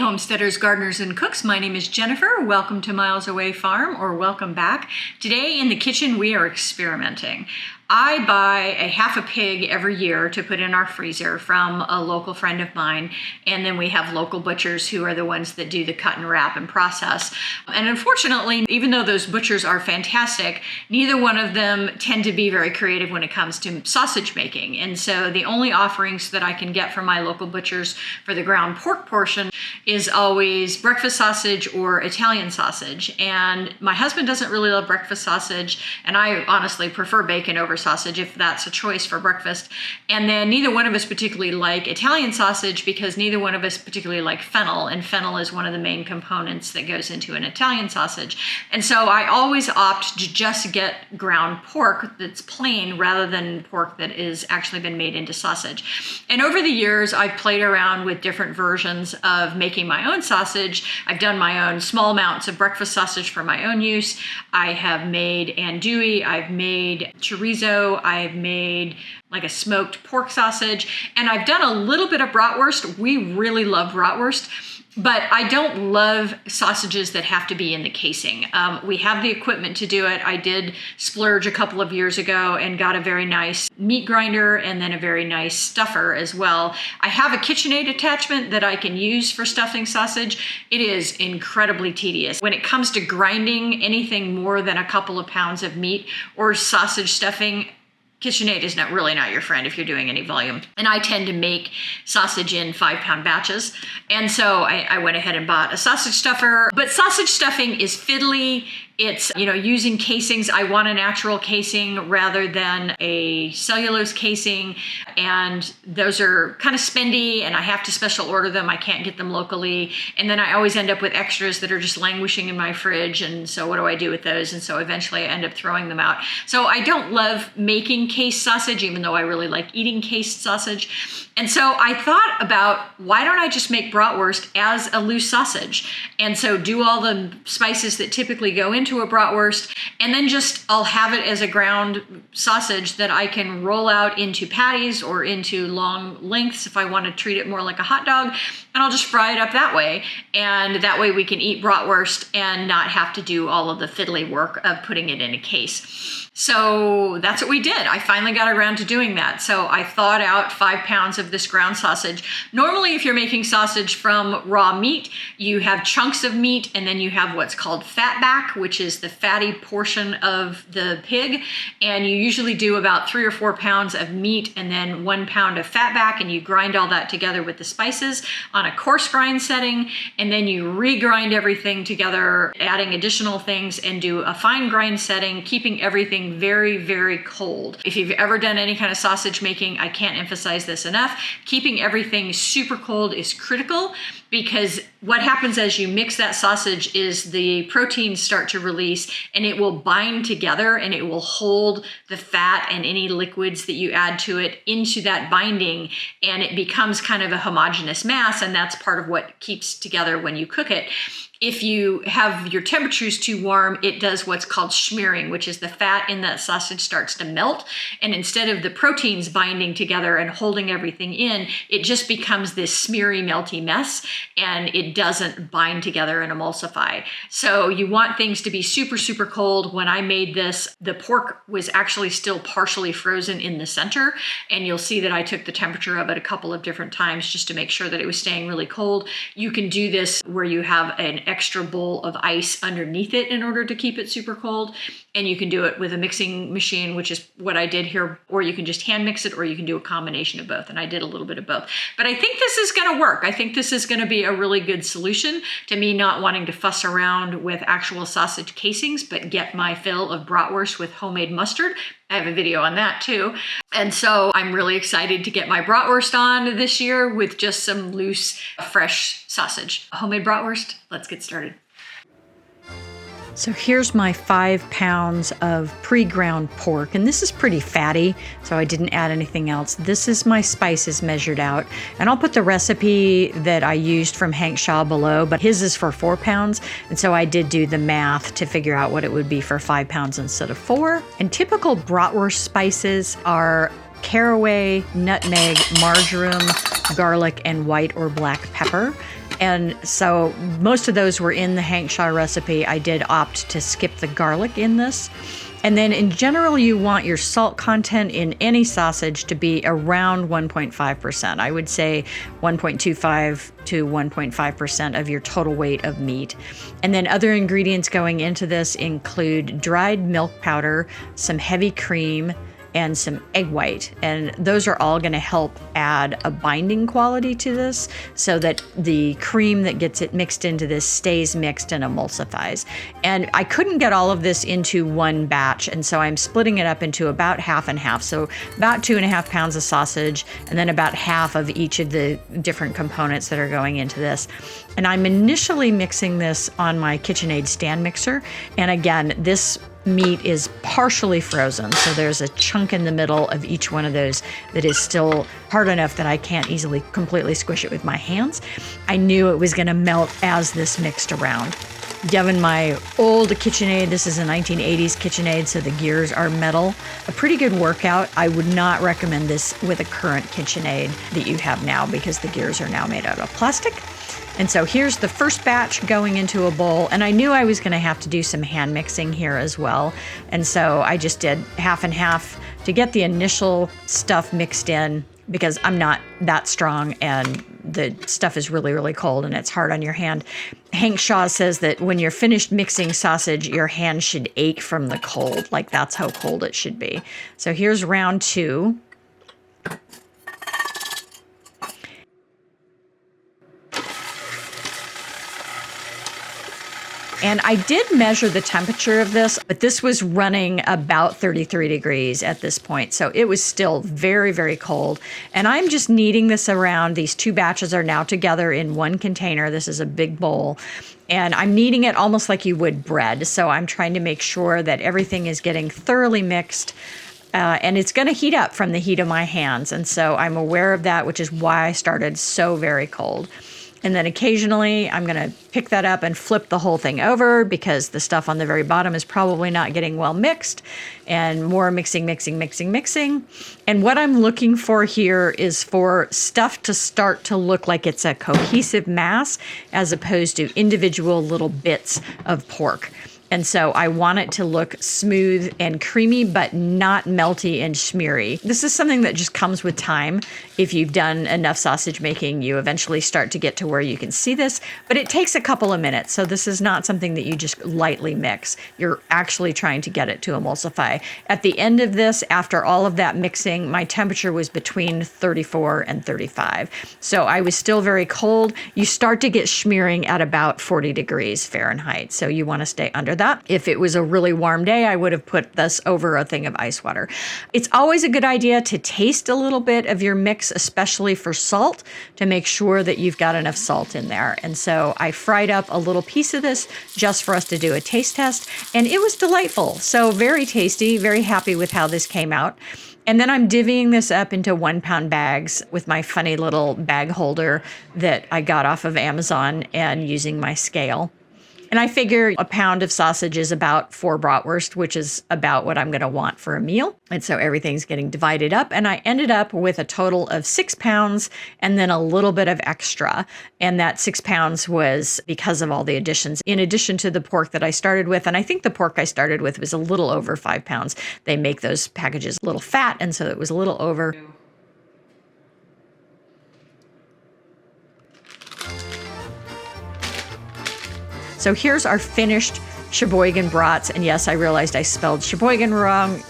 homesteaders, gardeners, and cooks. My name is Jennifer. Welcome to Miles Away Farm, or welcome back. Today in the kitchen, we are experimenting. I buy a half a pig every year to put in our freezer from a local friend of mine, and then we have local butchers who are the ones that do the cut and wrap and process. And unfortunately, even though those butchers are fantastic, neither one of them tend to be very creative when it comes to sausage making. And so the only offerings that I can get from my local butchers for the ground pork portion is always breakfast sausage or Italian sausage. And my husband doesn't really love breakfast sausage, and I honestly prefer bacon over sausage if that's a choice for breakfast. And then neither one of us particularly like Italian sausage because neither one of us particularly like fennel, and fennel is one of the main components that goes into an Italian sausage. And so I always opt to just get ground pork that's plain rather than pork that is actually been made into sausage. And over the years, I've played around with different versions of making my own sausage. I've done my own small amounts of breakfast sausage for my own use. I have made andouille, I've made chorizo, I've made like a smoked pork sausage, and I've done a little bit of bratwurst. We really love bratwurst, but I don't love sausages that have to be in the casing. We have the equipment to do it. I did splurge a couple of years ago and got a very nice meat grinder and then a very nice stuffer as well. I have a KitchenAid attachment that I can use for stuffing sausage. It is incredibly tedious. When it comes to grinding anything more than a couple of pounds of meat or sausage stuffing, KitchenAid is really not your friend if you're doing any volume. And I tend to make sausage in 5-pound batches. And so I went ahead and bought a sausage stuffer. But sausage stuffing is fiddly. It's, using casings. I want a natural casing rather than a cellulose casing. And those are kind of spendy and I have to special order them. I can't get them locally. And then I always end up with extras that are just languishing in my fridge. And so what do I do with those? And so eventually I end up throwing them out. So I don't love making cased sausage, even though I really like eating cased sausage. And so I thought about, why don't I just make bratwurst as a loose sausage? And so do all the spices that typically go into a bratwurst, and then I'll have it as a ground sausage that I can roll out into patties or into long lengths if I want to treat it more like a hot dog, and I'll just fry it up that way. And that way we can eat bratwurst and not have to do all of the fiddly work of putting it in a case. So that's what we did. I finally got around to doing that. So I thawed out 5 pounds of this ground sausage. Normally, if you're making sausage from raw meat, you have chunks of meat and then you have what's called fat back, which is the fatty portion of the pig. And you usually do about 3 or 4 pounds of meat and then 1 pound of fat back, and you grind all that together with the spices on a coarse grind setting. And then you regrind everything together, adding additional things, and do a fine grind setting, keeping everything very, very cold. If you've ever done any kind of sausage making, I can't emphasize this enough. Keeping everything super cold is critical, because what happens as you mix that sausage is the proteins start to release and it will bind together and it will hold the fat and any liquids that you add to it into that binding, and it becomes kind of a homogeneous mass, and that's part of what keeps together when you cook it. If you have your temperatures too warm, it does what's called smearing, which is the fat in that sausage starts to melt. And instead of the proteins binding together and holding everything in, it just becomes this smeary, melty mess, and it doesn't bind together and emulsify. So you want things to be super, super cold. When I made this, the pork was actually still partially frozen in the center. And you'll see that I took the temperature of it a couple of different times just to make sure that it was staying really cold. You can do this where you have an extra bowl of ice underneath it in order to keep it super cold. And you can do it with a mixing machine, which is what I did here, or you can just hand mix it, or you can do a combination of both. And I did a little bit of both. But I think this is going to work. I think this is going to be a really good solution to me not wanting to fuss around with actual sausage casings, but get my fill of bratwurst with homemade mustard. I have a video on that too. And so I'm really excited to get my bratwurst on this year with just some loose, fresh sausage. Homemade bratwurst, let's get started. So here's my 5 pounds of pre-ground pork, and this is pretty fatty, so I didn't add anything else. This is my spices measured out, and I'll put the recipe that I used from Hank Shaw below, but his is for 4 pounds, and so I did do the math to figure out what it would be for 5 pounds instead of 4. And typical bratwurst spices are caraway, nutmeg, marjoram, garlic, and white or black pepper. And so most of those were in the Hank Shaw recipe. I did opt to skip the garlic in this. And then in general, you want your salt content in any sausage to be around 1.5%. I would say 1.25 to 1.5% of your total weight of meat. And then other ingredients going into this include dried milk powder, some heavy cream, and some egg white. And those are all going to help add a binding quality to this so that the cream that gets it mixed into this stays mixed and emulsifies. And I couldn't get all of this into one batch, and so I'm splitting it up into about half and half. So about 2.5 pounds of sausage, and then about half of each of the different components that are going into this. And I'm initially mixing this on my KitchenAid stand mixer. And again, this meat is partially frozen, so there's a chunk in the middle of each one of those that is still hard enough that I can't easily completely squish it with my hands. I knew it was going to melt as this mixed around. Given my old KitchenAid, this is a 1980s KitchenAid, so the gears are metal. A pretty good workout. I would not recommend this with a current KitchenAid that you have now because the gears are now made out of plastic. And so here's the first batch going into a bowl, and I knew I was going to have to do some hand mixing here as well. And so I just did half and half to get the initial stuff mixed in because I'm not that strong and the stuff is really, really cold and it's hard on your hand. Hank Shaw says that when you're finished mixing sausage, your hand should ache from the cold. Like that's how cold it should be. So here's round 2. And I did measure the temperature of this, but this was running about 33 degrees at this point. So it was still very, very cold. And I'm just kneading this around. These 2 batches are now together in one container. This is a big bowl. And I'm kneading it almost like you would bread. So I'm trying to make sure that everything is getting thoroughly mixed. And it's going to heat up from the heat of my hands. And so I'm aware of that, which is why I started so very cold. And then occasionally I'm going to pick that up and flip the whole thing over because the stuff on the very bottom is probably not getting well mixed, and more mixing. And what I'm looking for here is for stuff to start to look like it's a cohesive mass as opposed to individual little bits of pork. And so I want it to look smooth and creamy, but not melty and smeary. This is something that just comes with time. If you've done enough sausage making, you eventually start to get to where you can see this, but it takes a couple of minutes. So this is not something that you just lightly mix. You're actually trying to get it to emulsify. At the end of this, after all of that mixing, my temperature was between 34 and 35. So I was still very cold. You start to get smearing at about 40 degrees Fahrenheit. So you want to stay under that. If it was a really warm day, I would have put this over a thing of ice water. It's always a good idea to taste a little bit of your mix, especially for salt, to make sure that you've got enough salt in there. And so I fried up a little piece of this just for us to do a taste test, and it was delightful. So very tasty, very happy with how this came out. And then I'm divvying this up into 1-pound bags with my funny little bag holder that I got off of Amazon and using my scale. And I figure a pound of sausage is about 4 bratwurst, which is about what I'm going to want for a meal. And so everything's getting divided up. And I ended up with a total of 6 pounds and then a little bit of extra. And that 6 pounds was because of all the additions, in addition to the pork that I started with. And I think the pork I started with was a little over 5 pounds. They make those packages a little fat, and so it was a little over. So here's our finished Sheboygan brats. And yes, I realized I spelled Sheboygan wrong.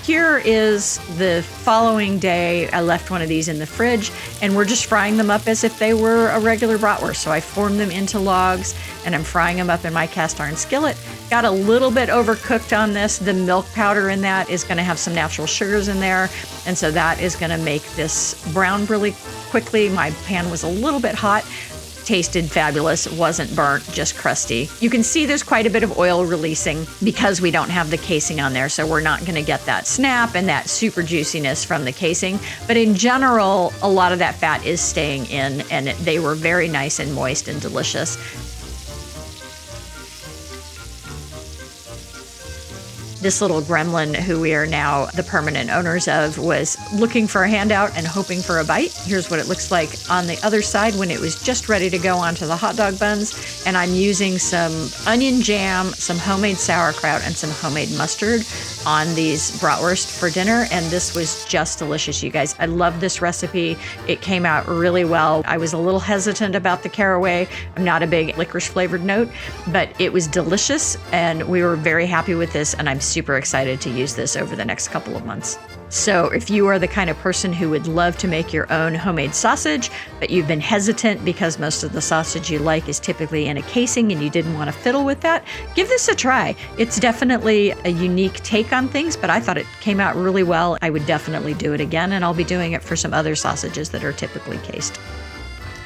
Here is the following day. I left one of these in the fridge, and we're just frying them up as if they were a regular bratwurst. So I formed them into logs, and I'm frying them up in my cast iron skillet. Got a little bit overcooked on this. The milk powder in that is going to have some natural sugars in there, and so that is going to make this brown really quickly. My pan was a little bit hot. Tasted fabulous, wasn't burnt, just crusty. You can see there's quite a bit of oil releasing because we don't have the casing on there, so we're not going to get that snap and that super juiciness from the casing. But in general, a lot of that fat is staying in, and they were very nice and moist and delicious. This little gremlin, who we are now the permanent owners of, was looking for a handout and hoping for a bite. Here's what it looks like on the other side when it was just ready to go onto the hot dog buns. And I'm using some onion jam, some homemade sauerkraut, and some homemade mustard on these bratwurst for dinner. And this was just delicious, you guys. I love this recipe. It came out really well. I was a little hesitant about the caraway. I'm not a big licorice flavored note, but it was delicious and we were very happy with this, and I'm super excited to use this over the next couple of months. So if you are the kind of person who would love to make your own homemade sausage, but you've been hesitant because most of the sausage you like is typically in a casing and you didn't want to fiddle with that, give this a try. It's definitely a unique take on things, but I thought it came out really well. I would definitely do it again, and I'll be doing it for some other sausages that are typically cased.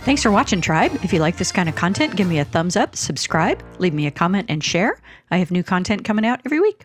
Thanks for watching, Tribe. If you like this kind of content, give me a thumbs up, subscribe, leave me a comment, and share. I have new content coming out every week.